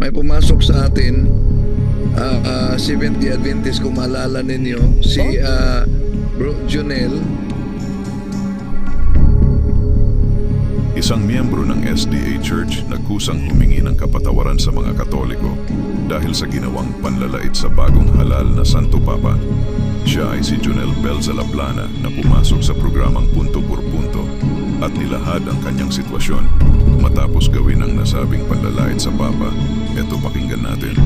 may pumasok sa atin, Seventh-day Adventist, kung maalala ninyo, si Bro Junel. Isang miyembro ng SDA Church nagkusang humingi ng kapatawaran sa mga Katoliko dahil sa ginawang panlalait sa bagong halal na Santo Papa. Siya ay si Junel Belza Laplana na pumasok sa programang Punto por Punto at nilahad ang kanyang sitwasyon matapos gawin ang nasabing panlalait sa Papa. Ito, pakinggan natin.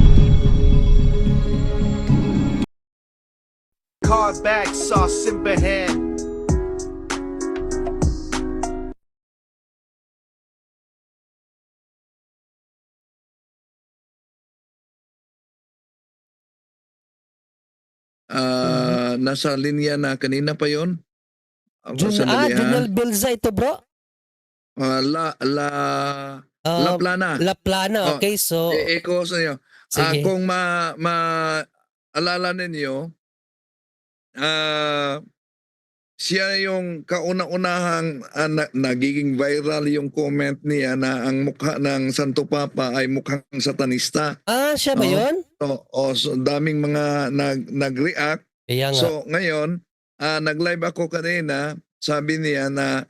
Car bag sauce in hand. Nasa linya na kanina pa yon. Sandali, Junel Belza ito, bro? La Plana. La Plana, okay. So, Eko sa inyo. sige. Kung maalala ninyo, siya yung kauna-unahang nagiging viral yung comment niya na ang mukha ng Santo Papa ay mukhang satanista. Siya ba yun? So daming mga nag-react. Kaya nga. So ngayon, nag-live ako kanina, sabi niya na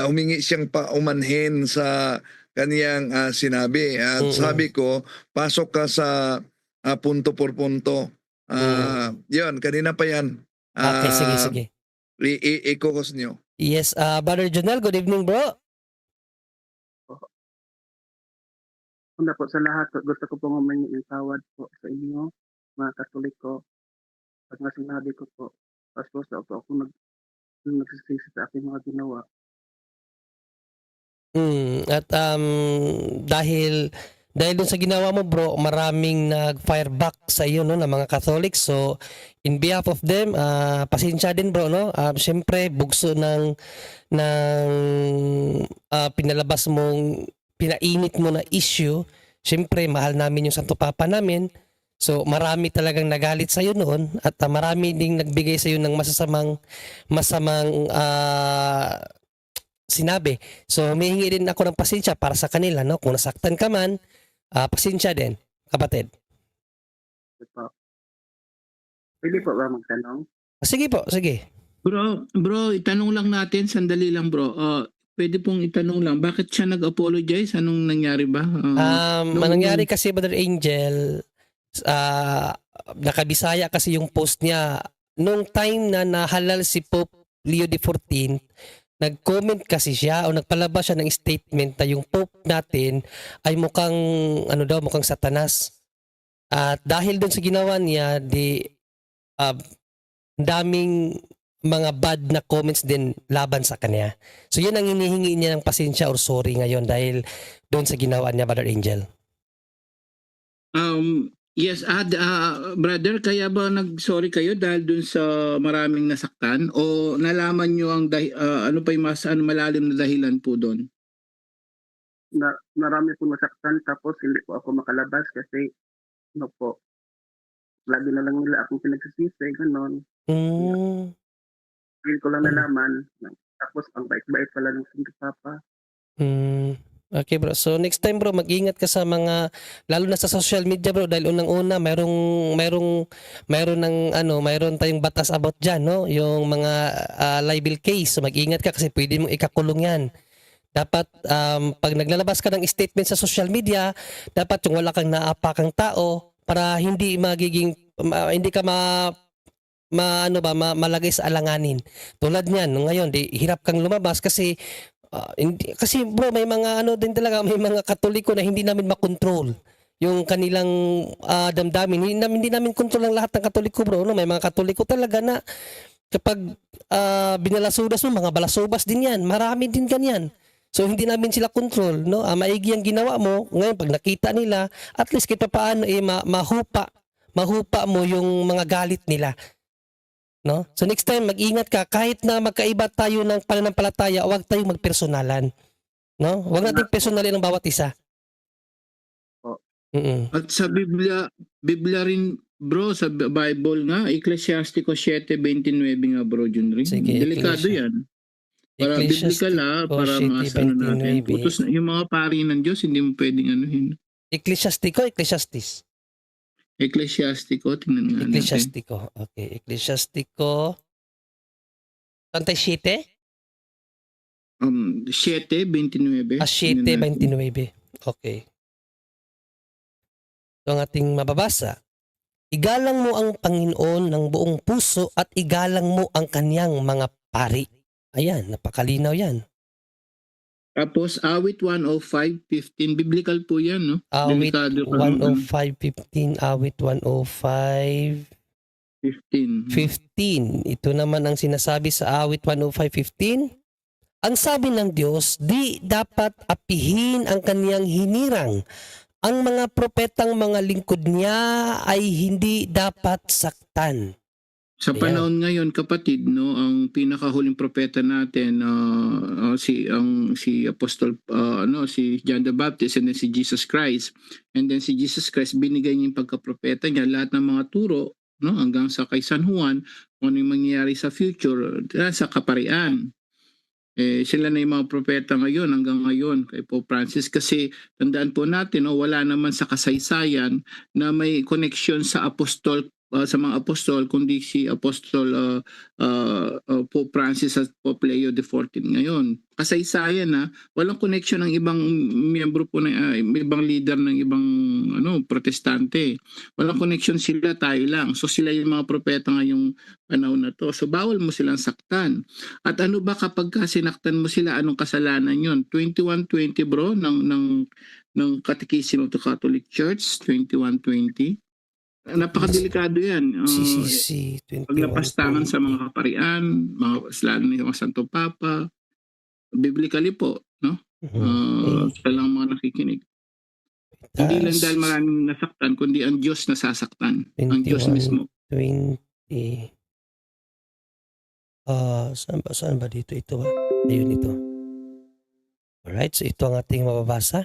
humingi siyang paumanhin sa kaniyang sinabi. At sabi ko, pasok ka sa punto por punto. Yun, kanina pa yan. Okay, sige. I-ikokos nyo. Yes, Brother Junel, good evening, bro. Una po sa lahat, gusto ko pong humingi ng tawad po sa inyo, mga Katoliko. Pag nga sinabi ko po, pastor sa ako nagsisisi sa aking mga ginawa. At dahil dun sa ginawa mo, bro, maraming nag-fire back sa iyo, no, ng mga Catholic. So, in behalf of them, pasensya din, bro, no? Siyempre, bugso ng pinalabas mong, pinainit mo na issue. Siyempre, mahal namin yung Santo Papa namin. So, marami talagang nagalit sa iyo noon at marami ding nagbigay sa iyo ng masamang sinabi. So, humihingi din ako ng pasensya para sa kanila, no? Kung nasaktan ka man, pasensya din, kapatid. Pwede po ba magtanong? Sige po, sige. Bro, itanong lang natin, sandali lang, bro. Pwede pong itanong lang, bakit siya nag-apologize? Anong nangyari ba? Nangyari kasi, Brother Angel, nakabisaya kasi yung post niya. Nung time na nahalal si Pope Leo XIV, nag-comment kasi siya o nagpalabas siya ng statement na yung Pope natin ay mukhang mukhang satanas. At dahil doon sa ginawa niya, daming mga bad na comments din laban sa kanya. So yun ang hinihingi niya ng pasensya or sorry ngayon dahil doon sa ginawa niya, Brother Angel. Yes, brother, kaya ba nag-sorry kayo dahil dun sa maraming nasaktan o nalaman nyo ang ano pa yung mas malalim na dahilan po doon? Marami po nasaktan tapos hindi po ako makalabas kasi lagi na lang nila akong pinagsisisi, gano'n. Feel ko lang nalaman. Tapos ang bait-bait pala ng Santo Papa. Okay, bro. So next time, bro, mag-ingat ka sa mga, lalo na sa social media, bro, dahil unang-una mayroon tayong batas about diyan, no? Yung mga libel case. So mag-ingat ka kasi pwede mong ikakulong 'yan. Dapat pag naglalabas ka ng statement sa social media, dapat yung wala kang naapakang tao para hindi hindi ka malagay sa alanganin. Tulad niyan, ngayon, hirap kang lumabas kasi kasi bro, may mga din talaga, may mga Katoliko na hindi namin makontrol yung kanilang damdamin. Hindi namin kontrol ang lahat ng Katoliko, bro, no? May mga Katoliko talaga na kapag binalasudas mo, mga balasubas din yan. Marami din ganyan. So hindi namin sila control, no? Maigi ang ginawa mo. Ngayon pag nakita nila, at least kahit paano mahupa mo yung mga galit nila. No? So next time mag-ingat ka kahit na magkaiba tayo ng pananampalataya, huwag tayong magpersonalan. No? Huwag nating personalin ang bawat isa. At sa Biblia rin, bro, sa Bible nga, Ecclesiasticos 7:29 nga, bro, Junri. Sige, delikado yan. Para biblical para mas natin. Putos na yung mga pari ng Diyos, hindi mo pwedeng anuhin. Ecclesiastico, Ecclesiastes. Ecclesiastico, tingnan nga natin. Ecclesiastico. Okay, Ecclesiastico 37? 7:29. 7:29. Okay. Ito ang ating mababasa. Igalang mo ang Panginoon ng buong puso at igalang mo ang kanyang mga pari. Ayan, napakalinaw yan. Tapos awit 105:15, biblical po 'yan, no? Awit Delikado ka, 105:15, awit 105:15. 15. Ito naman ang sinasabi sa awit 105:15. Ang sabi ng Diyos, di dapat apihin ang kaniyang hinirang. Ang mga propetang mga lingkod niya ay hindi dapat saktan. Sa Ayan. panahon ngayon, kapatid, no, ang pinakahuling propeta natin si Apostol si John the Baptist, and then si Jesus Christ. And then si Jesus Christ, binigay niya yung pagkapropeta niya, lahat ng mga turo, no, hanggang sa kay San Juan, kung ano yung mangyayari sa future, sa kaparian. Sila na yung mga propeta ngayon, hanggang ngayon kay Pope Francis, kasi tandaan po natin, wala naman sa kasaysayan na may connection sa apostol, sa mga apostol, kundi si Apostol Pope Francis at Pope Leo XIV ngayon. Kasaysayan na walang connection ng ibang miyembro po ng ibang leader ng ibang protestante. Walang connection, sila, tayo lang. So sila yung mga propeta ngayong panahon na to. So bawal mo silang saktan. At ano ba kapag sinaktan mo sila, anong kasalanan yon? 2120 bro ng Catechism of the Catholic Church, 2120. Napakadelikado yan. CCC 21. Paglapastangan sa mga kaparian, lalo na yung Santo Papa, biblically po, no? Sa lang mga nakikinig. Hindi lang dahil maraming nasaktan, kundi ang Diyos nasasaktan. Ang Diyos mismo. 20. Saan ba dito? Ito ba? Ayun ito. Alright, so ito ang ating mababasa.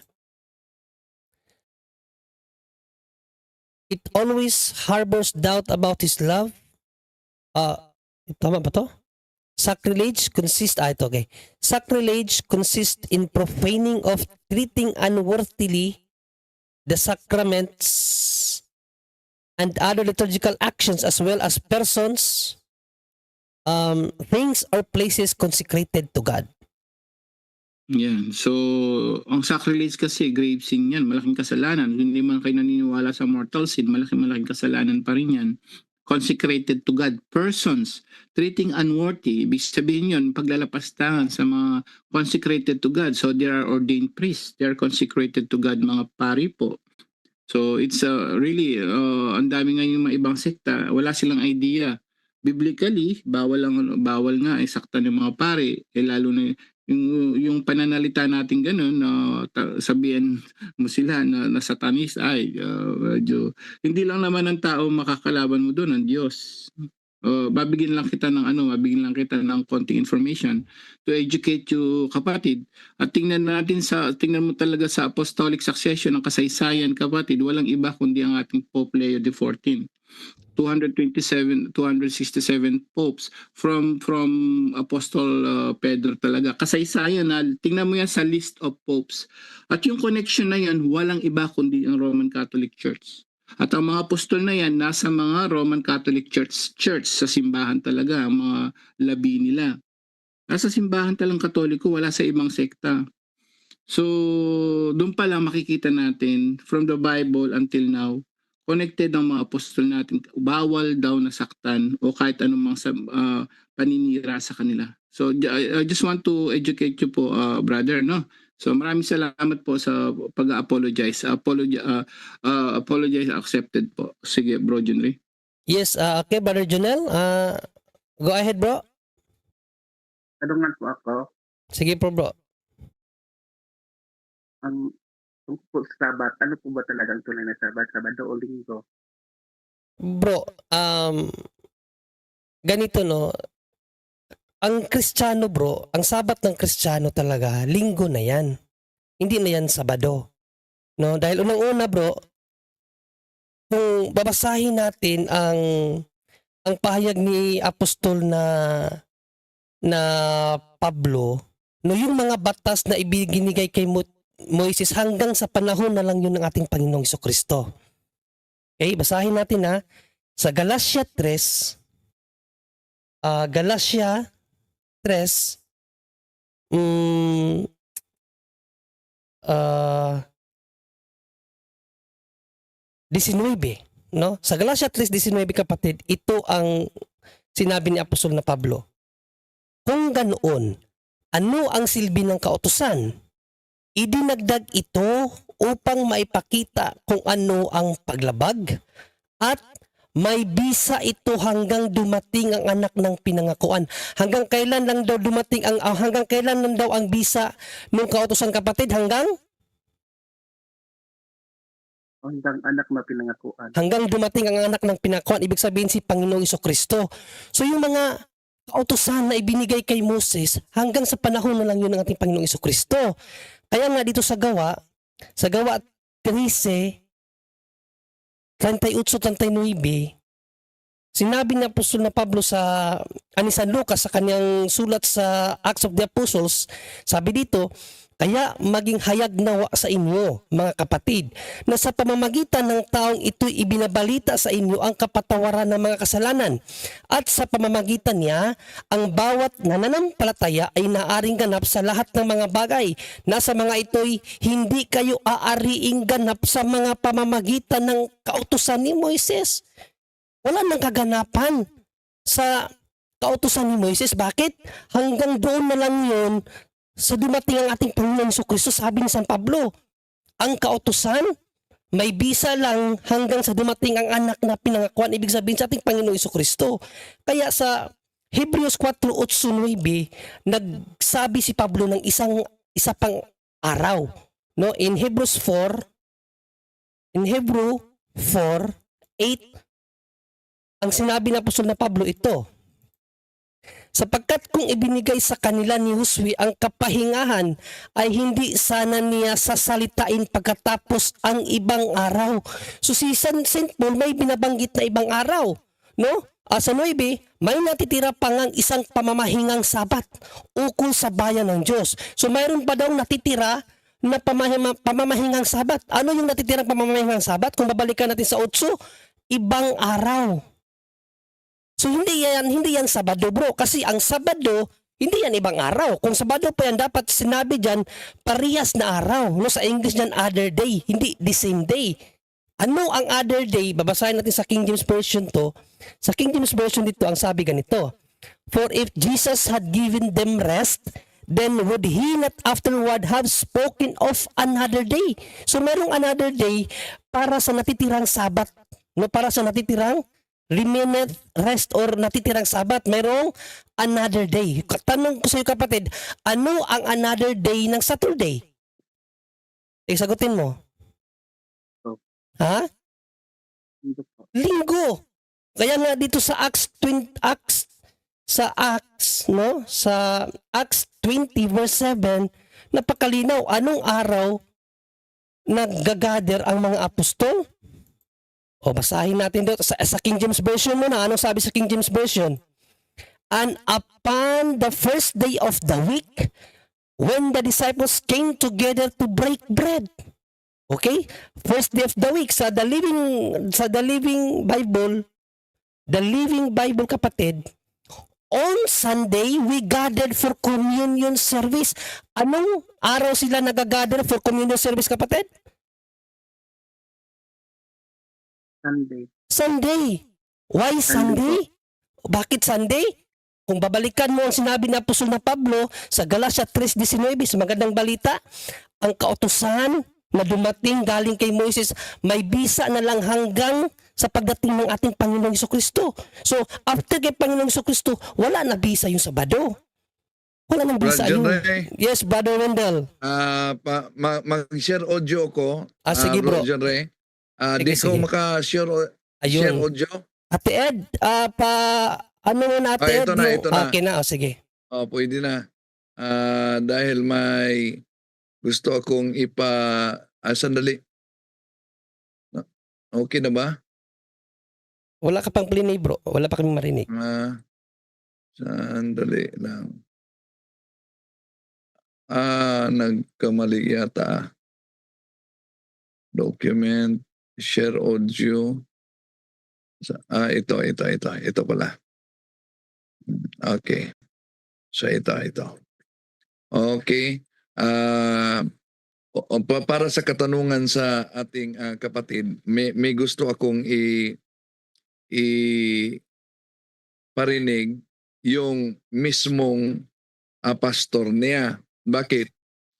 It always harbors doubt about His love. Tama ba to? Sacrilege consists in profaning of treating unworthily the sacraments and other liturgical actions as well as persons, things or places consecrated to God. Yan. So, ang sacrilege kasi, grave sin yan. Malaking kasalanan. Hindi man kayo naniniwala sa mortal sin, malaking kasalanan pa rin yan. Consecrated to God. Persons, treating unworthy. Ibig sabihin yun, paglalapastangan sa mga consecrated to God. So, there are ordained priests. They are consecrated to God, mga pari po. So, it's really, ang dami nga yung mga ibang sekta. Wala silang idea. Biblically, bawal nga saktan ng mga pari. Lalo na yung pananalita natin ganun, sabihan mo sila na satanis, hindi lang naman ng tao makakalaban mo doon, ang Diyos. Babigyan lang kita ng konting information to educate you, kapatid. At tingnan mo talaga sa apostolic succession ng kasaysayan, kapatid, walang iba kundi ang ating Pope Leo XIV. 267 popes from Apostol Pedro talaga. Kasaysayan na, tingnan mo yan sa list of popes. At yung connection na yan, walang iba kundi ang Roman Catholic Church. At ang mga apostol na yan, nasa mga Roman Catholic Church sa simbahan talaga, ang mga labi nila. Nasa simbahan talang Katoliko, wala sa ibang sekta. So, doon pa lang makikita natin, from the Bible until now, connected ang mga apostol natin, bawal daw nasaktan o kahit anong mga paninira sa kanila. So I just want to educate you po, brother, no? So maraming salamat po sa pag-apologize. Apologize accepted po. Sige, bro Junry. Yes, okay, Brother Junel. Go ahead, bro. Tanungan po ako, Sige po, bro. kung po sa Sabat, ano po ba talagang tunay na Sabat? Sabado o Linggo? Bro, ganito, no? Ang Kristiyano, bro, ang Sabat ng Kristiyano talaga, Linggo na yan. Hindi na yan Sabado. No? Dahil unang-una, bro, kung babasahin natin ang pahayag ni Apostol na Pablo, no, yung mga batas na ibinigay kay Moises hanggang sa panahon na lang yun ng ating Panginoong Jesucristo. Okay, basahin natin ha. Sa Galatia 3, Galatia 3, 19, no? Sa Galatia 3:19 kapatid, ito ang sinabi ni Apostol na Pablo. Kung ganoon, ano ang silbi ng kautusan? Idinagdag ito upang maipakita kung ano ang paglabag at may bisa ito hanggang dumating ang anak ng pinangakuan. Hanggang kailan lang daw dumating hanggang kailan lang daw ang bisa ng kautusan kapatid? Hanggang anak na pinangakuan. hanggang dumating ang anak ng pinangakuan, ibig sabihin si Panginoong Jesucristo. So yung mga kautusan na ibinigay kay Moses, hanggang sa panahon na lang yun ng ating Panginoong Jesucristo. Kaya nga dito sa Gawa 13, 38-39, sinabi ni Apostol na Pablo ni San Lucas sa kanyang sulat sa Acts of the Apostles, sabi dito, kaya maging hayag nawa sa inyo, mga kapatid, na sa pamamagitan ng taong ito'y ibinabalita sa inyo ang kapatawaran ng mga kasalanan. At sa pamamagitan niya, ang bawat nananampalataya ay naaring ganap sa lahat ng mga bagay. Na sa mga ito'y hindi kayo aariing ganap sa mga pamamagitan ng kautusan ni Moises. Wala nang kaganapan sa kautusan ni Moises. Bakit? Hanggang doon na lang yun sa dumating ang ating Panginoong Jesucristo. Sabi ni San Pablo, ang kautusan may bisa lang hanggang sa dumating ang anak na pinangakuan. Ibig sabihin sa ating Panginoong Jesucristo. Kaya sa Hebrews 4:8-9, nagsabi si Pablo ng isa pang araw. No, in Hebrew 4:8, ang sinabi ng Apostol na Pablo ito, sapagkat kung ibinigay sa kanila ni Josue ang kapahingahan, ay hindi sana niya sasalitain pagkatapos ang ibang araw. So si St. Paul may binabanggit na ibang araw. No? Sa 9, may natitira pa ngang isang pamamahingang sabat ukol sa bayan ng Diyos. So mayroon pa daw natitira na pamamahingang sabat. Ano yung natitirang pamamahingang sabat? Kung babalikan natin sa 8, ibang araw. So hindi yan Sabado, bro, kasi ang Sabado hindi yan ibang araw. Kung Sabado pa yan, dapat sinabi dyan parehas na araw. No, sa English dyan other day, hindi the same day. Ano ang other day? Babasahin natin sa King James Version to. Sa King James Version dito ang sabi ganito, for if Jesus had given them rest, then would he not afterward have spoken of another day? So merong another day para sa natitirang Sabat, no, para sa natitirang remnant rest or natitirang Sabat, mayroong another day. Tanong ko sa iyo kapatid, ano ang another day ng Saturday? Sagutin mo. Ha? Linggo. Kaya nga dito sa Acts 20 verse 7, napakalinaw, anong araw naggagather ang mga apostol? O basahin natin dito sa King James Version muna. Anong sabi sa King James Version? And upon the first day of the week, when the disciples came together to break bread. Okay? First day of the week sa the Living Bible kapatid, on Sunday we gathered for communion service. Anong araw sila nagagather for communion service kapatid? Sunday. Why Sunday? Bakit Sunday? Kung babalikan mo ang sinabi ng Apostol na Pablo sa Galatia 3:19, sa magandang balita, ang kautusan na dumating galing kay Moises may bisa na lang hanggang sa pagdating ng ating Panginoong Jesucristo. So, after kay Panginoong Jesucristo, wala na bisa yung Sabado. Wala nang bisa Brother yun. Ray, Yes, Brother Wendell. mag-share audio ko. Sige bro. Brother Ray. Sige, Di ko sige. maka-share Ayun. audio. Ate Ed, ano mo na Ate Ed? Ito na, ito na. Okay na, sige. Pwede na. Dahil may gusto akong sandali. Okay na ba? Wala ka pang plinay bro. Wala pa kami marinig. Sandali lang. Nagkamali yata. Document, share audio. Ito pala. Okay. So ito. Okay. Para sa katanungan sa ating kapatid, may gusto akong parinig yung mismong pastor niya. Bakit?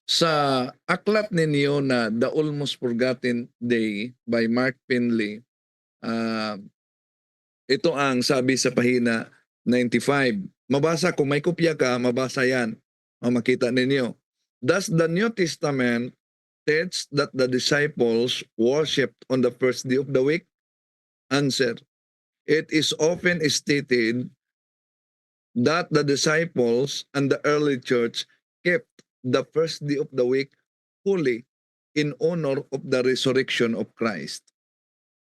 Sa aklat ninyo na The Almost Forgotten Day by Mark Finley, ito ang sabi sa pahina 95. Mabasa, kung may kopya ka, mabasa yan. Makita ninyo. Does the New Testament teach that the disciples worshipped on the first day of the week? Answer. It is often stated that the disciples and the early church kept the first day of the week holy in honor of the resurrection of Christ.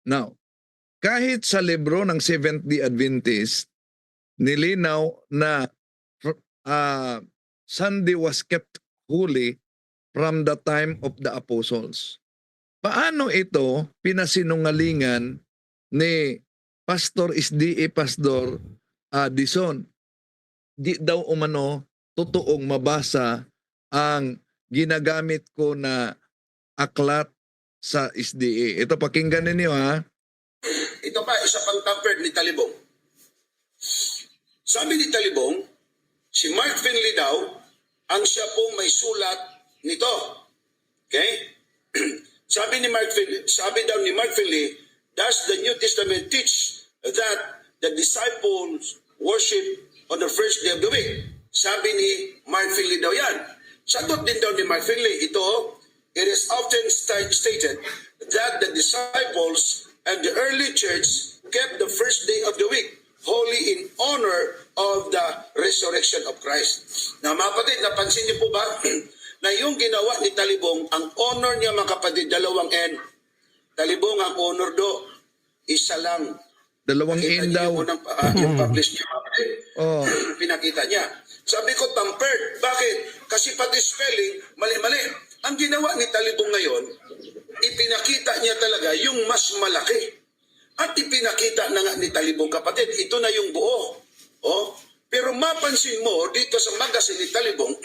Now, kahit sa libro ng Seventh-day Adventist, nilinaw na Sunday was kept holy from the time of the apostles. Paano ito pinasinungalingan ni Pastor SDA Pastor Dison? Di daw umano totoong mabasa ang ginagamit ko na aklat sa SDA. Ito, pakinggan ninyo ha. Ito pa, isa pang tampered ni Talibong. Sabi ni Talibong, si Mark Finley daw, ang siya pong may sulat nito. Okay? sabi daw ni Mark Finley, does the New Testament teach that the disciples worship on the first day of the week? Sabi ni Mark Finley daw yan. Sagot din daw ni Mark Finley, ito, it is often stated that the disciples and the early church kept the first day of the week holy in honor of the resurrection of Christ. Na mga kapatid, napansin niyo po ba na yung ginawa ni Talibong, ang honor niya mga kapatid, dalawang N. Talibong, ang honor do, isa lang. Dalawang Nakita N niyo daw. yung publish niya mga kapatid. Oh. Pinakita niya. Sabi ko, tampered. Bakit? Kasi pati spelling, mali-mali. Ang ginawa ni Talibong ngayon, ipinakita niya talaga yung mas malaki. At ipinakita na nga ni Talibong, kapatid, ito na yung buo. Oh, pero mapansin mo dito sa magazine ni Talibong,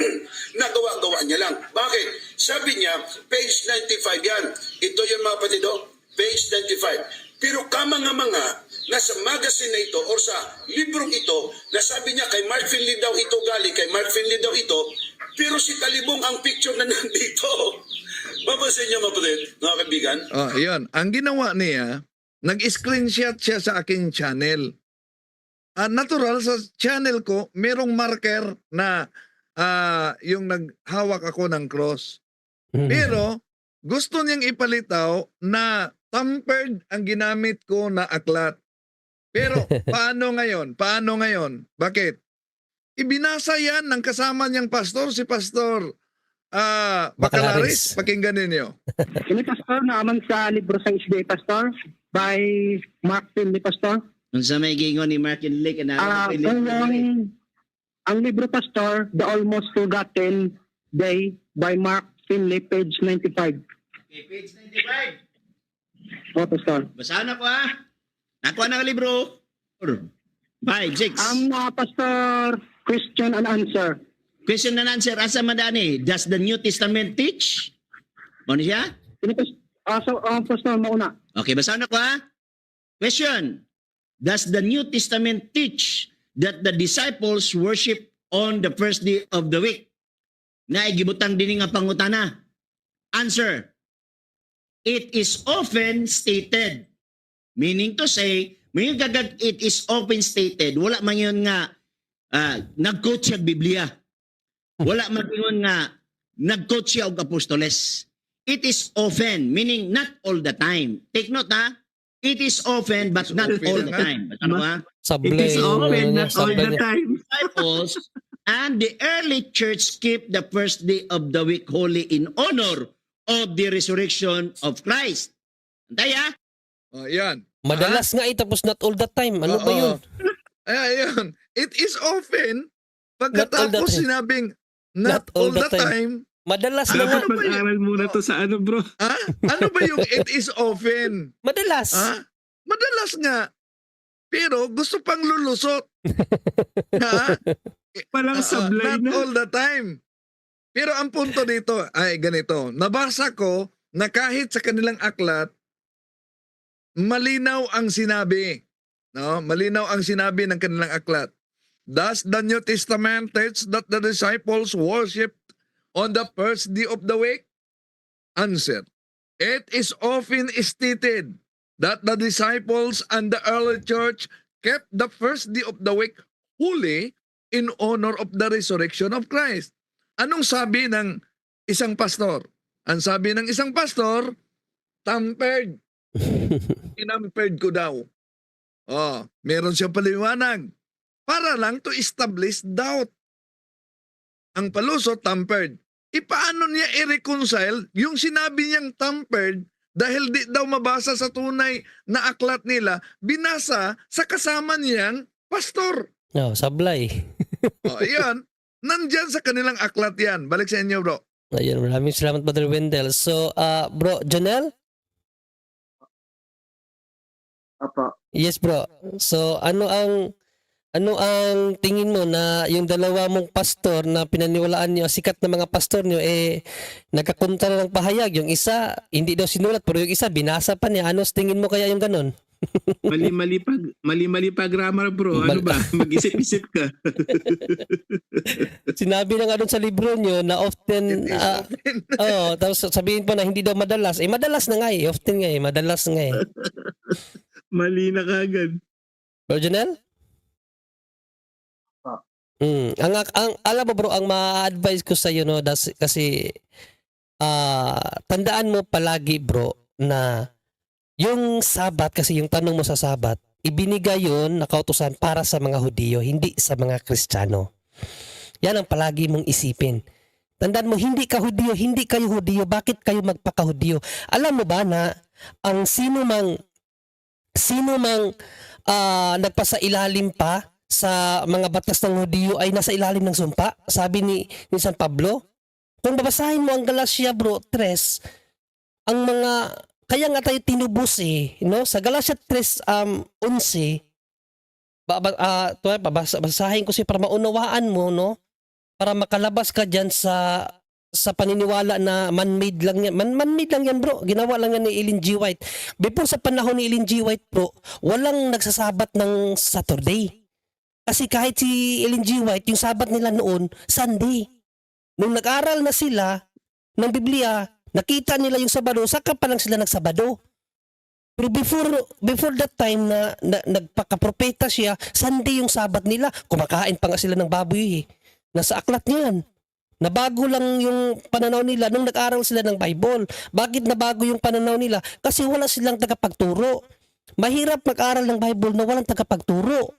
nagawa-gawa niya lang. Bakit? Sabi niya, page 95 yan. Ito yung mga kapatid, page 95. Pero mga nasa magazine na ito or sa librong ito, nasabi niya kay Mark Finley daw ito galing, kay Mark Finley daw ito, pero si Talibong ang picture na nandito. Mapasin niyo mga kapatid, mga kaibigan. Oh, yun. Ang ginawa niya, nag-screenshot siya sa aking channel. Natural, sa channel ko, merong marker na yung naghawak ako ng cross. Pero, gusto niyang ipalitaw na tampered ang ginamit ko na aklat. Pero, paano ngayon? Bakit? Ibinasa yan ng kasama niyang pastor, si Pastor Bacalaris. Pakinggan ninyo. Ini pastor naaman sa libro sa SDA pastor by Mark Finley pastor. Unsa may gingon ni Mark Finley kana Ang libro pastor, The Almost Forgotten Day by Mark Finley, page 95. Okay, page 95. O pastor. Basahan ako ha. Nakuha na ang libro. 5, 6. Pastor, question and answer. Question and answer. Asa madani? Does the New Testament teach? Ano siya? Ini pastor mauna. Okay, basahan ako ha. Question. Does the New Testament teach that the disciples worship on the first day of the week? Naigibutang din nga pangutana. Answer. It is often stated. Meaning to say, may gagad it is often stated. Wala man yun nga nag-quote siya Biblia. Wala man yun nga nag-quote siya og apostoles. It is often, meaning not all the time. Take note ha. It is often but not all the time. Ano ba? Sablay. It is often, not all the Sablay. time. Disciples and the early church keep the first day of the week holy in honor of the resurrection of Christ. Antay ha? Oh, yan. Madalas nga tapos not all the time. Ano ba yun? Ayun. It is often, Not all the pagkatapos time. sinabing Not all the time. Madalas na nga. Dapat mag-aral muna to sa ano, bro. Ha? Ano ba yung it is often? Madalas. Ha? Madalas nga. Pero gusto pang lulusot. Ha? Palang sablay Not na. all the time. Pero ang punto dito ay ganito. Nabasa ko na kahit sa kanilang aklat, malinaw ang sinabi. No? Malinaw ang sinabi ng kanilang aklat. Thus, the New Testament teaches that the disciples worshiped on the first day of the week? Answer. It is often stated that the disciples and the early church kept the first day of the week holy in honor of the resurrection of Christ. Anong sabi ng isang pastor? Ang sabi ng isang pastor, tampered. Inampered ko daw. Oh, meron siyang paliwanag. Para lang to establish doubt. Ang palusot, tampered. Paano niya i-reconcile yung sinabi niyang tampered dahil di daw mabasa sa tunay na aklat nila, binasa sa kasama niyang pastor. No, sablay. O, ayan. Nandyan sa kanilang aklat yan. Balik sa inyo, bro. Ayun, maraming salamat, Brother Wendell. So, bro, Jonel? Opo. Yes, bro. So, ano ang tingin mo na yung dalawa mong pastor na pinaniwalaan niyo, sikat na mga pastor niyo, nagkakontra ng pahayag? Yung isa, hindi daw sinulat, pero yung isa, binasa pa niya. Ano tingin mo kaya yung ganun? Mali-mali pa grammar, bro. Ano ba? Mag-isip-isip ka. Sinabi na nga doon sa libro niyo na often, It is often. tapos sabihin po na hindi daw madalas. Madalas na nga often nga madalas nga Mali na kagad. Bro Jonel? Ang alam mo bro, ang ma-advise ko sa iyo no, kasi tandaan mo palagi bro na yung Sabat, kasi yung tanong mo sa Sabat, ibinigay yun na kautusan para sa mga Hudiyo, hindi sa mga Kristiyano. Yan ang palagi mong isipin. Tandaan mo, hindi ka Hudiyo, hindi kayo Hudiyo, bakit kayo magpaka-Hudiyo? Alam mo ba na ang sino mang nagpasailalim pa sa mga batas ng Hudiyo ay nasa ilalim ng sumpa? Sabi ni San Pablo. Kung babasahin mo ang Galatia bro 3, ang mga kaya nga tayo tinubos no? Sa Galatia 3:11, basahin ko para maunawaan mo, no? Para makalabas ka diyan sa paniniwala na man-made lang yan. Man-made lang yan bro. Ginawa lang yan ni Ellen G. White. Before sa panahon ni Ellen G. White bro, walang nagsasabat ng Saturday. Kasi kahit si Ellen G. White, yung sabat nila noon, Sunday. Nung nag-aral na sila ng Biblia, nakita nila yung Sabado, saka pa lang sila nagsabado. Pero before that time na nagpakapropeta siya, Sunday yung sabat nila. Kumakain pa nga sila ng baboy. Nasa aklat niyan. Nabago lang yung pananaw nila nung nag-aral sila ng Bible. Bakit nabago yung pananaw nila? Kasi wala silang tagapagturo. Mahirap mag-aral ng Bible na walang tagapagturo.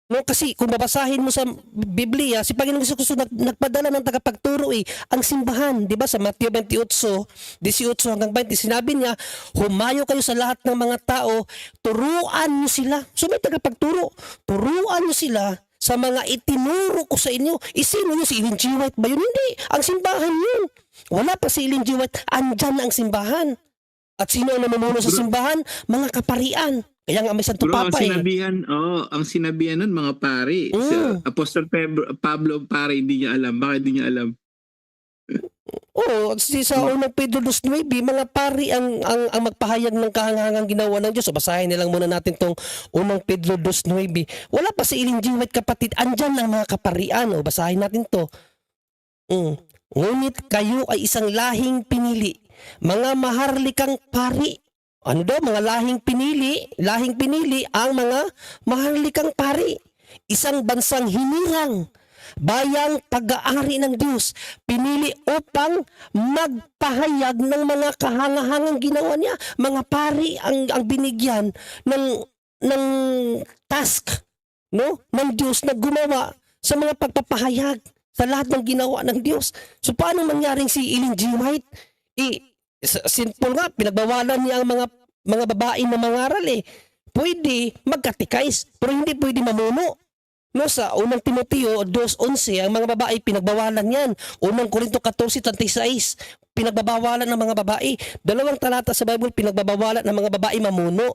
No, kasi kung babasahin mo sa Biblia, si Panginoong Hesus nagpadala ng tagapagturo ang simbahan, 'di ba? Sa Mateo 28:18 hanggang 20, sinabi niya, "Humayo kayo sa lahat ng mga tao, turuan niyo sila." So may tagapagturo. Turuan niyo sila sa mga itinuro ko sa inyo. Sino yun? Si Ellen G. White ba yun? Hindi. Ang simbahan yun. Wala pa si Ellen G. White. Andyan na ang simbahan. At sino ang namumuno sa simbahan? Mga kaparian. Kaya nga may Santo Bro, Papa ang sinabihan nun, mga pari. Si Apostol Pablo, pare, hindi niya alam. Bakit hindi niya alam? Sa unang Pedro 2:9, mga pari ang magpahayag ng kahangahangang ginawa ng Diyos. So basahin nilang muna natin tong unang Pedro 2:9. Wala pa si Ellen G. White kapatid. Andyan ang mga kaparian. Basahin natin to. Ngunit kayo ay isang lahing pinili, mga maharlikang pari. Ano daw? Mga lahing pinili ang mga maharlikang pari. Isang bansang hinirang, bayang pag-aari ng Diyos, pinili upang magpahayag ng mga kahangahangang ginawa niya. Mga pari ang binigyan ng task, no? Ng Diyos na gumawa sa mga pagpapahayag sa lahat ng ginawa ng Diyos. So paano mangyaring si Ellen G. White? Simple nga, pinagbawalan niya ang mga babae na mangaral. Pwede magkatikais, pero hindi pwede mamuno. No, sa unang Timoteo 2:11, ang mga babae pinagbawalan yan. Unang Korinto 14:36, pinagbabawalan ng mga babae. Dalawang talata sa Bible, pinagbabawalan ng mga babae mamuno.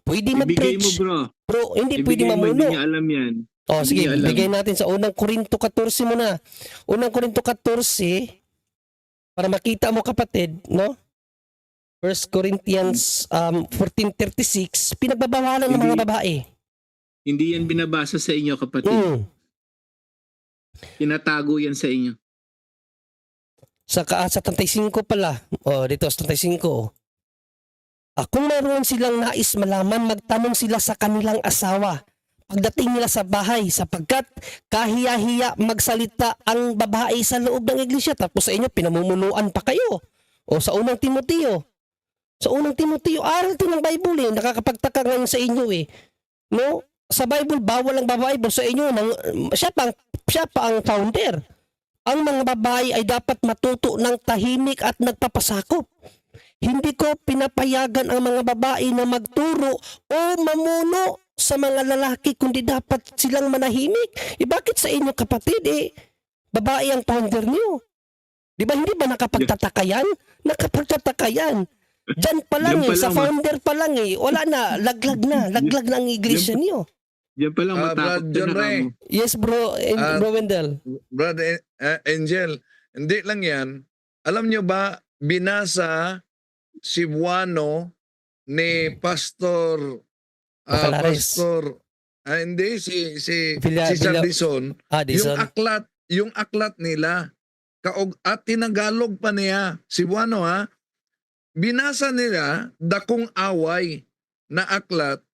Pwede Ibigay mo, mag-preach. bro. Bro, hindi pwede Ibigay mo, mamuno. hindi niya alam yan. Oh, Hindi sige, niya alam. bigay natin sa unang Korinto 14 muna. Unang Korinto 14, para makita mo kapatid, no? 1 Corinthians 14:36, pinagbabawalan ng mga Hindi. babae. Hindi yan binabasa sa inyo, kapatid. Mm. Tinatago yan sa inyo. Sa 35 pala. Oh, dito sa 35. Kung mayroon silang nais malaman, magtanong sila sa kanilang asawa pagdating nila sa bahay, sapagkat kahiya-hiya magsalita ang babae sa loob ng iglesia. Tapos sa inyo, pinamumunuan pa kayo. O sa unang Timoteo. Sa unang Timoteo, aral ito ng Bible eh. Nakakapagtaka ngayon sa inyo eh. No? Sa Bible, bawal ang babae. Pero sa inyo, siya pa ang founder. Ang mga babae ay dapat matuto ng tahimik at nagpapasakop. Hindi ko pinapayagan ang mga babae na magturo o mamuno sa mga lalaki, kundi dapat silang manahimik. Bakit sa inyo kapatid babae ang founder niyo? Di ba hindi ba nakapagtataka yan? Nakapagtataka yan. Diyan pa lang Diyan pa sa lang, founder pa lang wala na, laglag na ang iglesia niyo. Diyan pa lang Brad matakot ka John na Ray. kamo. Yes bro, bro Wendell. Brad Angel, hindi lang yan. Alam nyo ba, binasa si Buano ni Pastor Bacalares. hindi si Villa- Cesar Villa- Dizon, Dizon. yung aklat nila at tinagalog pa niya si Buano binasa nila dakong away na aklat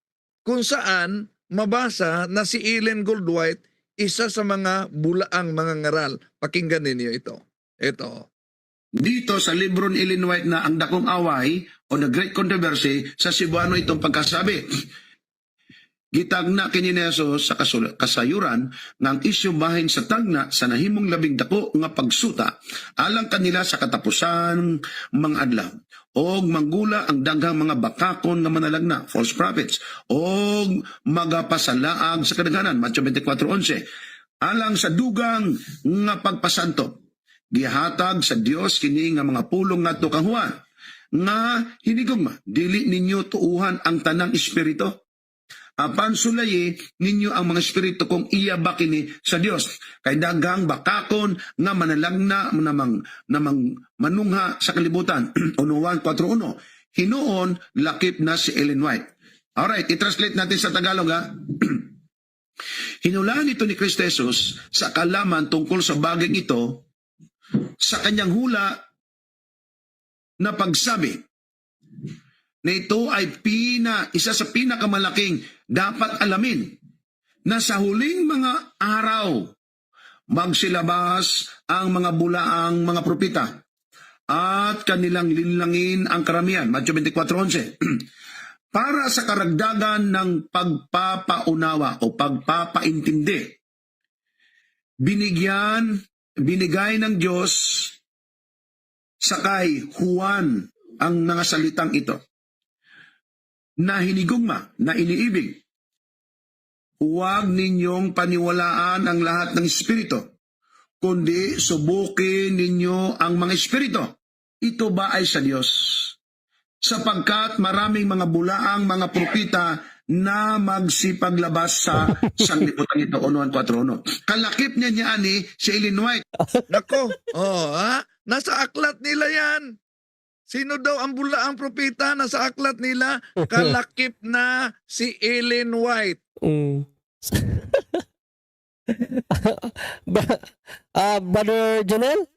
kung saan mabasa na si Ellen Goldwhite isa sa mga bulaang mga ngaral. Pakinggan ninyo ito. Ito. Dito sa libro ni Ellen White na Ang Dakong Away o The Great Controversy, sa Cebuano itong pagkasabi. Gitagna kini ni Jesus sa kasayuran ng isyu bahin sa tagna sa nahimong labing dako nga pagsuta alang kanila sa katapusan mga adlaw. Og manggula ang daghang mga bakakon nga manalagna, false prophets, og magapasalaag sa kadaghanan, Matthew 24:11. Alang sa dugang nga pagpasanto, gihatag sa Dios kini nga mga pulong ngadto kang Juan nga hinigugma dili ninyo tuuhan ang tanang espiritu. Apan sulayi ninyo ang mga espiritu kung iya ba kini sa Dios. Kay daghang bakakon nga manalagna namang manungha sa kalibutan. Uno 1:4-1. Hinuon lakip na si Ellen White. Alright, i-translate natin sa Tagalog Hinulaan ito ni Kristo Jesus sa kalaman tungkol sa bagay ito sa kanyang hula na pagsabi na ito ay isa sa pinakamalaking dapat alamin na sa huling mga araw magsilabas ang mga bulaang mga propeta at kanilang linlangin ang karamihan. Matthew 24:11. Para sa karagdagan ng pagpapaunawa o pagpapaintindi, binigay ng Diyos sa kay Juan ang mga salitang ito na hinigugma, na iniibig. Huwag ninyong paniwalaan ang lahat ng espiritu, kundi subukin ninyo ang mga espiritu. Ito ba ay sa Diyos? Sapagkat maraming mga bulaang mga propita na magsipaglabas sa sanglibutan ito. 1:4. Kalakip niya ni si Ellen White. Nako, nasa aklat nila yan. Sino daw ang bulaang propeta? Nasa aklat nila, kalakip na si Ellen White. Brother Jonel?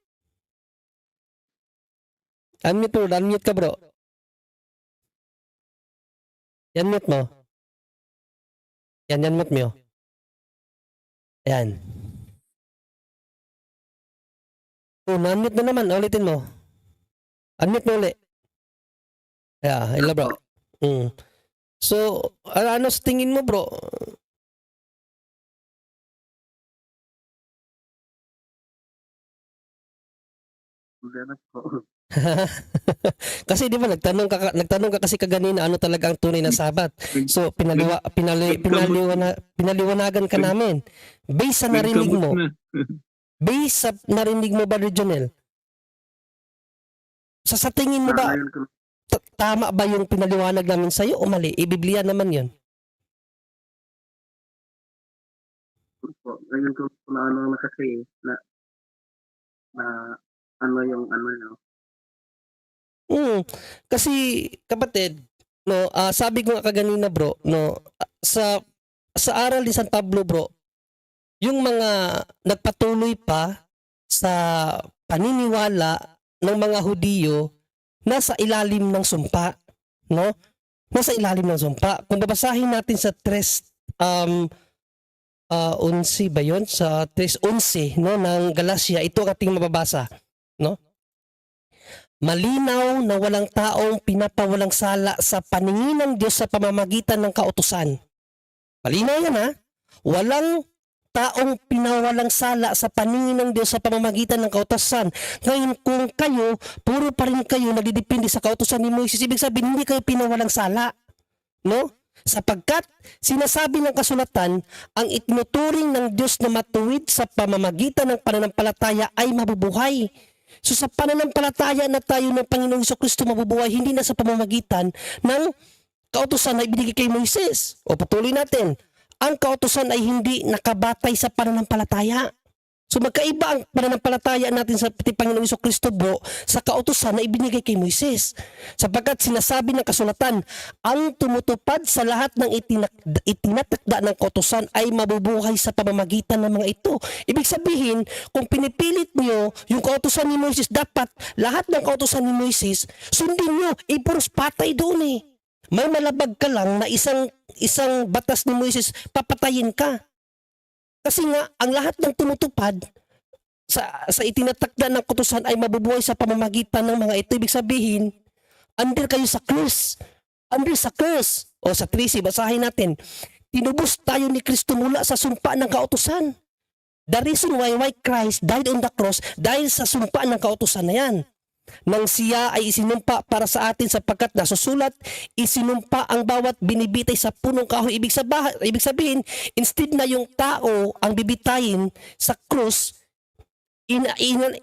Unmute ka bro. Unmute mo. Unmute mo. Ayan. Unmute mo naman, ulitin mo. Unmute mo ulit. Yeah, hello bro. So, ano sa tingin mo bro? Ganap po. Kasi di ba nagtanong ka kasi kaganina ano talaga ang tunay na Sabat. So pinaliwanagan ka namin. Based sa narinig mo, Brother Jonel. Sa tingin mo ba Ngayon ko tama ba yung pinaliwanag namin sa iyo o mali? Ibiblia naman 'yon. po, ngayon ko na ano na kasi na ano yung ano no. Kasi kapatid, no, sabi ko nga kaganina bro, no, sa aral ni San Pablo bro, yung mga nagpatuloy pa sa paniniwala ng mga Hudiyo nasa ilalim ng sumpa, no? Nasa ilalim ng sumpa. Kung babasahin natin sa 3 11 ba 'yon? Sa 3:11 no ng Galacia, ito ang ating mababasa, no? Malinaw na walang taong pinapawalang sala sa paningin ng Diyos sa pamamagitan ng kautusan. Malinaw yan ha. Walang taong pinawalang sala sa paningin ng Diyos sa pamamagitan ng kautusan. Ngayon kung kayo, puro pa rin kayo nagdidepende sa kautusan ni Moises, ibig sabihin hindi kayo pinawalang sala. No? Sapagkat sinasabi ng kasulatan, ang itinuturing ng Diyos na matuwid sa pamamagitan ng pananampalataya ay mabubuhay. So sa pananampalataya na tayo ng Panginoong Jesucristo mabubuhay, hindi na sa pamamagitan ng kautusan na ibinigay kay Moises. O patuloy natin, ang kautusan ay hindi nakabatay sa pananampalataya. So magkaiba ang pananampalataya natin sa Panginoong Jesucristo bro sa kautusan na ibinigay kay Moises. Sapagkat sinasabi ng kasulatan, ang tumutupad sa lahat ng itinatakda ng kautusan ay mabubuhay sa pamamagitan ng mga ito. Ibig sabihin, kung pinipilit niyo yung kautusan ni Moises, dapat lahat ng kautusan ni Moises, sundin niyo, ipuros patay doon eh. May malabag ka lang na isang batas ni Moises, papatayin ka. Kasi nga, ang lahat ng tumutupad sa itinatakda ng kautusan ay mabubuhay sa pamamagitan ng mga ito. Ibig sabihin, under kayo sa curse. Under sa curse. O sa 13, basahin natin. Tinubos tayo ni Kristo mula sa sumpa ng kautusan. The reason why Christ died on the cross, dahil sa sumpa ng kautusan na yan. Nang siya ay isinumpa para sa atin sapagkat nasusulat, isinumpa ang bawat binibitay sa punong kahoy. Ibig sabihin, instead na yung tao ang bibitayin sa krus,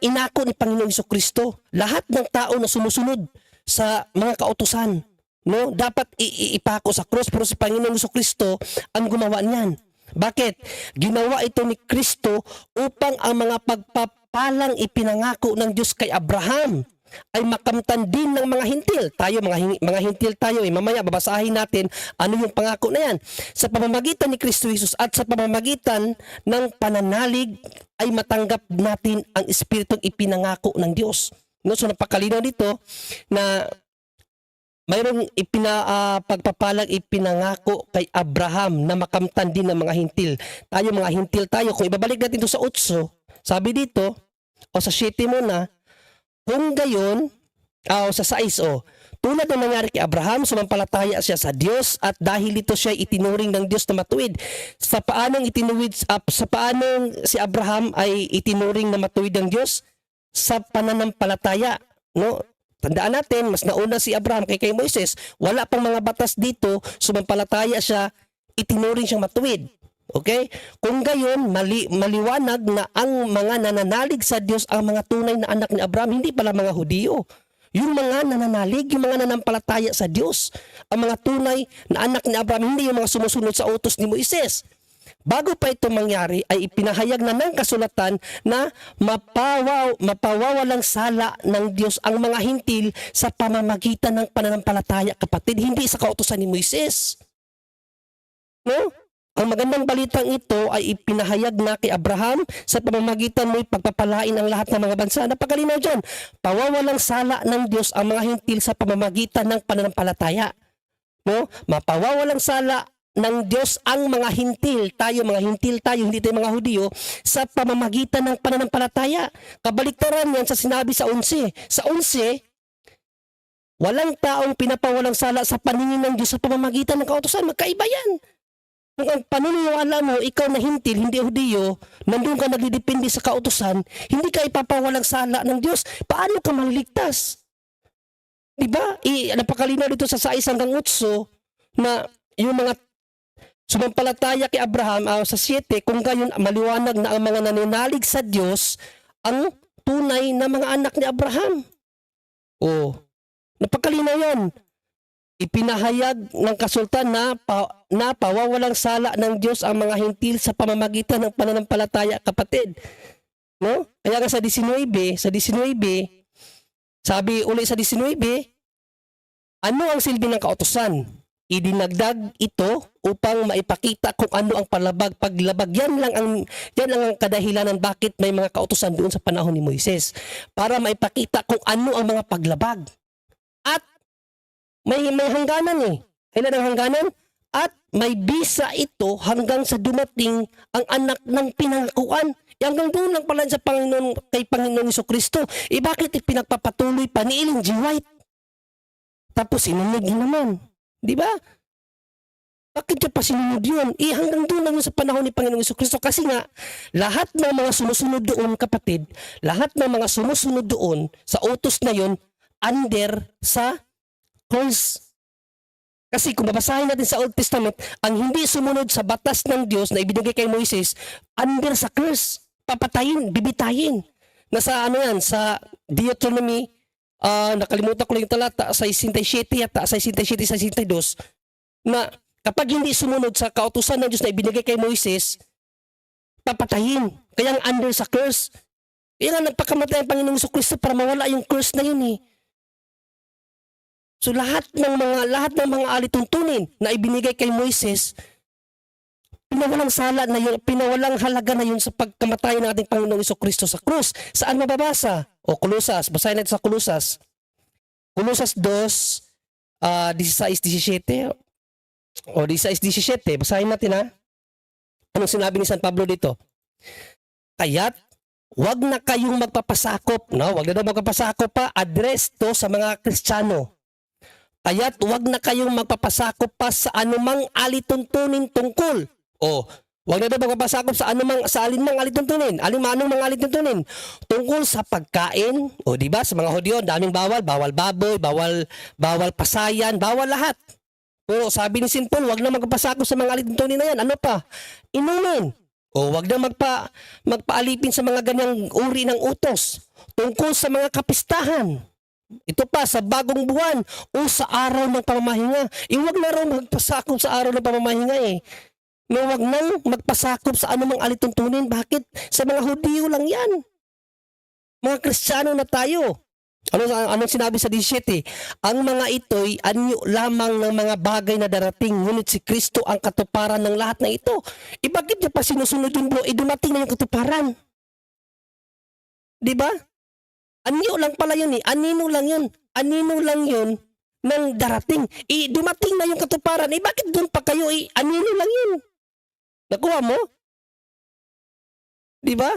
inako ni Panginoong Jesucristo. Lahat ng tao na sumusunod sa mga kautusan, no, dapat ipako sa krus, pero si Panginoong Jesucristo ang gumawa niyan. Bakit? Ginawa ito ni Kristo upang ang mga pagpapalang ipinangako ng Diyos kay Abraham ay makamtan din ng mga hintil. Tayo, mga hintil tayo. Mamaya babasahin natin ano yung pangako na yan. Sa pamamagitan ni Kristo Jesus at sa pamamagitan ng pananalig ay matanggap natin ang Espiritong ipinangako ng Diyos. No? So napakalinaw dito na mayroong pagpapalang ipinangako kay Abraham na makamtan din ng mga hintil. Tayo, mga hintil tayo. Kung ibabalik natin ito sa 8, sabi dito, o sa 7 muna, kung gayon, sa 6, tulad ng nangyari kay Abraham, sumampalataya siya sa Diyos at dahil ito siya itinuring ng Diyos na matuwid. Sa paanong si Abraham ay itinuring na matuwid ng Diyos? Sa pananampalataya, no? Tandaan natin, mas nauna si Abraham kay Moises. Wala pang mga batas dito, sumampalataya siya, itinuring siyang matuwid. Okay? Kung gayon, maliwanag na ang mga nananalig sa Diyos ang mga tunay na anak ni Abraham, hindi pala mga Hudiyo. Yung mga nananalig, yung mga nanampalataya sa Diyos, ang mga tunay na anak ni Abraham, hindi yung mga sumusunod sa utos ni Moises. Bago pa ito mangyari, ay ipinahayag na ng kasulatan na mapawawalang sala ng Diyos ang mga hintil sa pamamagitan ng pananampalataya, kapatid, hindi sa kautusan ni Moises. No? Ang magandang balitang ito ay ipinahayag na kay Abraham sa pamamagitan mo'y pagpapalain ang lahat ng mga bansa. Napakalinaw dyan. Pawawalang sala ng Diyos ang mga hintil sa pamamagitan ng pananampalataya. No? Mapawawalang sala ng Diyos ang mga hintil. Tayo, mga hintil tayo, hindi tayo mga Hudiyo, sa pamamagitan ng pananampalataya. Kabaliktaran yan sa sinabi sa 11. Sa 11, walang taong pinapawalang sala sa paningin ng Diyos sa pamamagitan ng kautusan. Magkaiba yan. Kung ang paniniwala mo, ikaw na hintil, hindi Hudiyo, nandun ka nagdidepende sa kautusan, hindi ka ipapawalang sala ng Diyos. Paano ka maliligtas? Diba? Napakalinaw dito sa 6 hanggang 8 na yung mga sumampalataya kay Abraham sa 7, kung gayon maliwanag na ang mga nananalig sa Diyos ang tunay na mga anak ni Abraham. Napakalinaw yan. Ipinahayag ng kasultan na pawawalang sala ng Diyos ang mga hintil sa pamamagitan ng pananampalataya, kapatid. No? Kaya nga sa 19, sabi uli sa 19, ano ang silbi ng kautusan? Idinagdag ito upang maipakita kung ano ang paglabag. Yan lang ang kadahilanan bakit may mga kautusan doon sa panahon ni Moises. Para maipakita kung ano ang mga paglabag. At may hangganan Kailan ang hangganan? At may bisa ito hanggang sa dumating ang anak ng pinangakuan. Hanggang doon lang pala sa Panginoon, kay Panginoon Jesucristo. Bakit pinagpapatuloy pa ni Ellen G. White? Tapos sinunod naman. Di ba? Bakit niya pa sinunod yun? Hanggang doon lang sa panahon ni Panginoon Jesucristo. Kasi nga, lahat ng mga sumusunod doon, kapatid, lahat ng mga sumusunod doon sa utos na yun, under sa curse. Kasi kung babasahin natin sa Old Testament, ang hindi sumunod sa batas ng Diyos na ibinigay kay Moises, under sa curse, papatayin, bibitayin. Nasa sa Deuteronomy, nakalimutan ko lang yung talata, sa 67 yata, sa 67-62, na kapag hindi sumunod sa kautusan ng Diyos na ibinigay kay Moises, papatayin. Kaya ang under sa curse. Kaya nga nagpakamatay ang Panginoong Jesucristo para mawala yung curse na yun So lahat ng mga alituntunin na ibinigay kay Moises, pinawalang sala na yun, pinawalang halaga na yun sa pagkamatay ng ating Panginoong Jesucristo sa krus. Saan mababasa? Kolosas, basahin natin sa Kolosas. Kolosas 2, 16-17. 16-17, basahin natin Anong sinabi ni San Pablo dito? Kaya't wag na kayong magpapasakop, wag na daw magpapasakop pa, address to sa mga Kristiyano. Kaya't wag na kayong magpapasakop pa sa anumang alituntunin tungkol. Wag na daw magpapasakop sa alinmang alituntunin. Anong mga alituntunin? Tungkol sa pagkain. Di ba? Sa mga Hudyo, daming bawal baboy, bawal pasayan, bawal lahat. Pero sabi ni St. Paul, wag na magpapasakop sa mga alituntunin na yan. Ano pa? Inumin. Wag na magpaalipin sa mga ganyang uri ng utos. Tungkol sa mga kapistahan. Ito pa, sa bagong buwan o sa araw ng pamamahinga. Huwag na raw magpasakop sa araw ng pamamahinga Huwag nang magpasakop sa anumang alituntunin. Bakit? Sa mga Hudiyo lang yan. Mga Kristiyano na tayo. Anong sinabi sa 17? Ang mga ito'y anyo lamang ng mga bagay na darating, ngunit si Kristo ang katuparan ng lahat na ito. Bakit niya pa sinusunod yun, bro? Dumating na yung katuparan. Diba? Anyo lang pala yun Anino lang yun ng darating. Dumating na yung katuparan. Bakit doon pa kayo? Anino lang yun. Nakuha mo? Diba?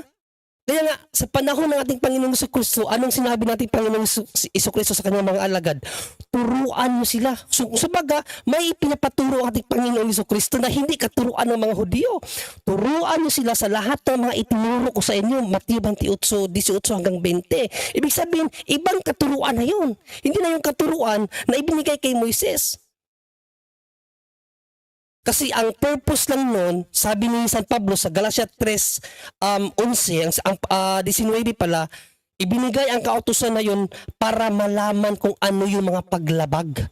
Kaya nga, sa panahon ng ating Panginoong Jesucristo, anong sinabi nating Panginoong Jesucristo sa kanyang mga alagad? Turuan mo sila. So, sabaga, may pinapaturo ang ating Panginoong Jesucristo na hindi katuruan ng mga Hudyo. Turuan mo sila sa lahat ng mga itinuro ko sa inyo, Mateo 28, 18 hanggang 20. Ibig sabihin, ibang katuruan na yun. Hindi na yung katuruan na ibinigay kay Moises. Kasi ang purpose lang nun, sabi ni San Pablo sa Galatia 3:11, ang 19 pala, ibinigay ang kautusan na yun para malaman kung ano yung mga paglabag.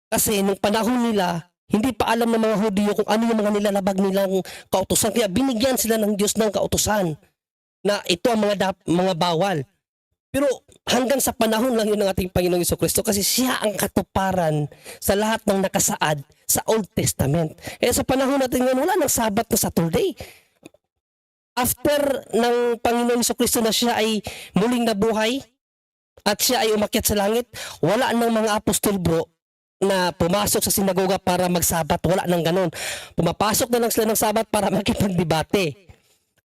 Kasi nung panahon nila, hindi pa alam ng mga Hudyo kung ano yung mga nilalabag nilang kautusan. Kaya binigyan sila ng Diyos ng kautusan na ito ang mga bawal. Pero hanggang sa panahon lang yun ng ating Panginoong Jesucristo kasi siya ang katuparan sa lahat ng nakasaad sa Old Testament. Sa panahon natin ngayon, wala ng Sabat na Saturday. After ng Panginoong Jesucristo na siya ay muling nabuhay at siya ay umakyat sa langit, wala ng mga apostol, bro, na pumasok sa sinagoga para magsabat. Wala nang ganon. Pumapasok na lang sila ng Sabat para makipagdebate.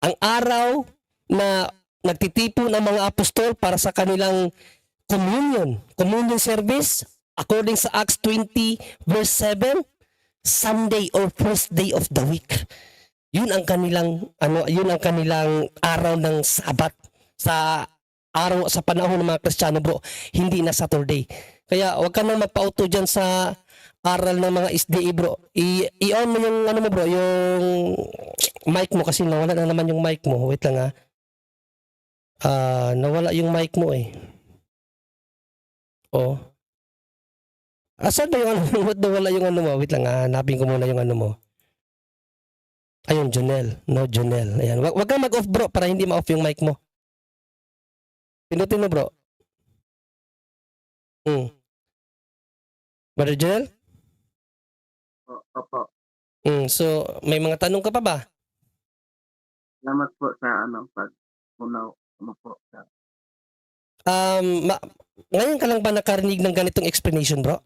Ang araw na nagtitipon ng mga apostol para sa kanilang communion service, according sa Acts 20 verse 7, Sunday or first day of the week. Yun ang kanilang yun ang kanilang araw ng Sabat sa araw sa panahon ng mga Kristiyano, bro. Hindi na Saturday. Kaya wag ka nang magpauto diyan sa aral ng mga SDA, bro. I-on mo yung mo, bro, yung mic mo kasi nawala na naman yung mic mo. Wait lang, nawala yung mic mo eh. Oh. Asan ba yung ba't nawala yung mo? Wait lang, hanapin ko muna yung mo. Ayun, Jonel. No, Jonel. Ayan. Wag kang mag-off, bro, para hindi ma-off yung mic mo. Pinutin mo, bro. Brother Jonel? Opo. So, may mga tanong ka pa ba? Salamat po sa pag-unaw mo po. Ngayon ka lang ba nakarinig ng ganitong explanation, bro?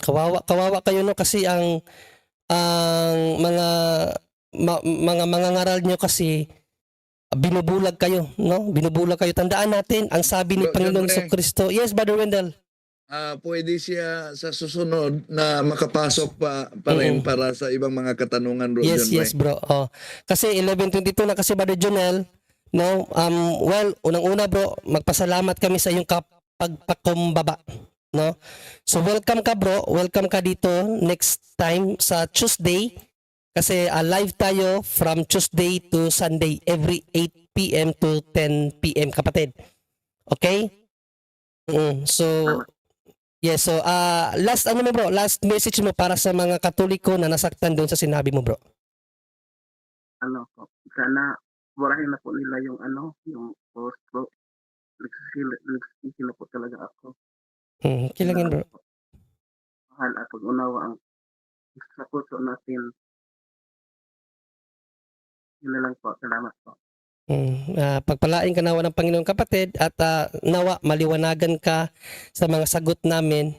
Kawawa kayo, no, kasi ang mga ngaral nyo kasi binubulag kayo, no? Binubulag kayo. Tandaan natin ang sabi ni Bro, Panginoong syempre. Kristo. Yes, Brother Wendell. Pwede siya sa susunod na makapasok pa rin para sa ibang mga katanungan, bro. Yes, John yes, bro. Oh. Kasi 11:22 na kasi, Brother Jonel, no? Well, unang-una, bro, magpasalamat kami sa iyong pagpakumbaba, no? So welcome ka, bro. Welcome ka dito next time sa Tuesday. Kasi live tayo from Tuesday to Sunday every 8 p.m. to 10 p.m. kapatid. Okay? So yes, so last mo, bro, last message mo para sa mga Katoliko na nasaktan doon sa sinabi mo, bro. Po, sana burahin na po nila yung yung post po. Nagsisila po talaga ako. Kilangin, bro. Mahal at pag-unawa ang sa puso natin. Yun na lang po. Salamat po. Pagpalain ka nawa ng Panginoon, kapatid, at nawa maliwanagan ka sa mga sagot namin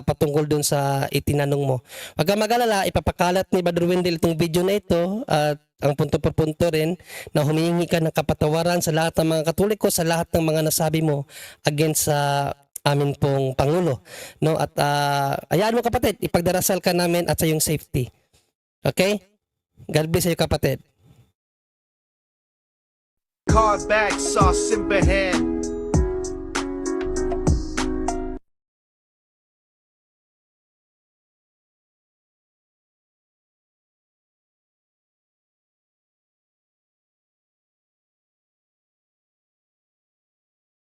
patungkol dun sa itinanong mo. Huwag kang mag-alala, ipapakalat ni Brother Wendell itong video na ito at ang punto por punto rin na humihingi ka ng kapatawaran sa lahat ng mga Katoliko, sa lahat ng mga nasabi mo against sa amin pong Pangulo. No? At ayaan mo, kapatid, ipagdarasal ka namin at sa iyong safety. Okay? God bless you, kapatid. Card back, sauce in hand.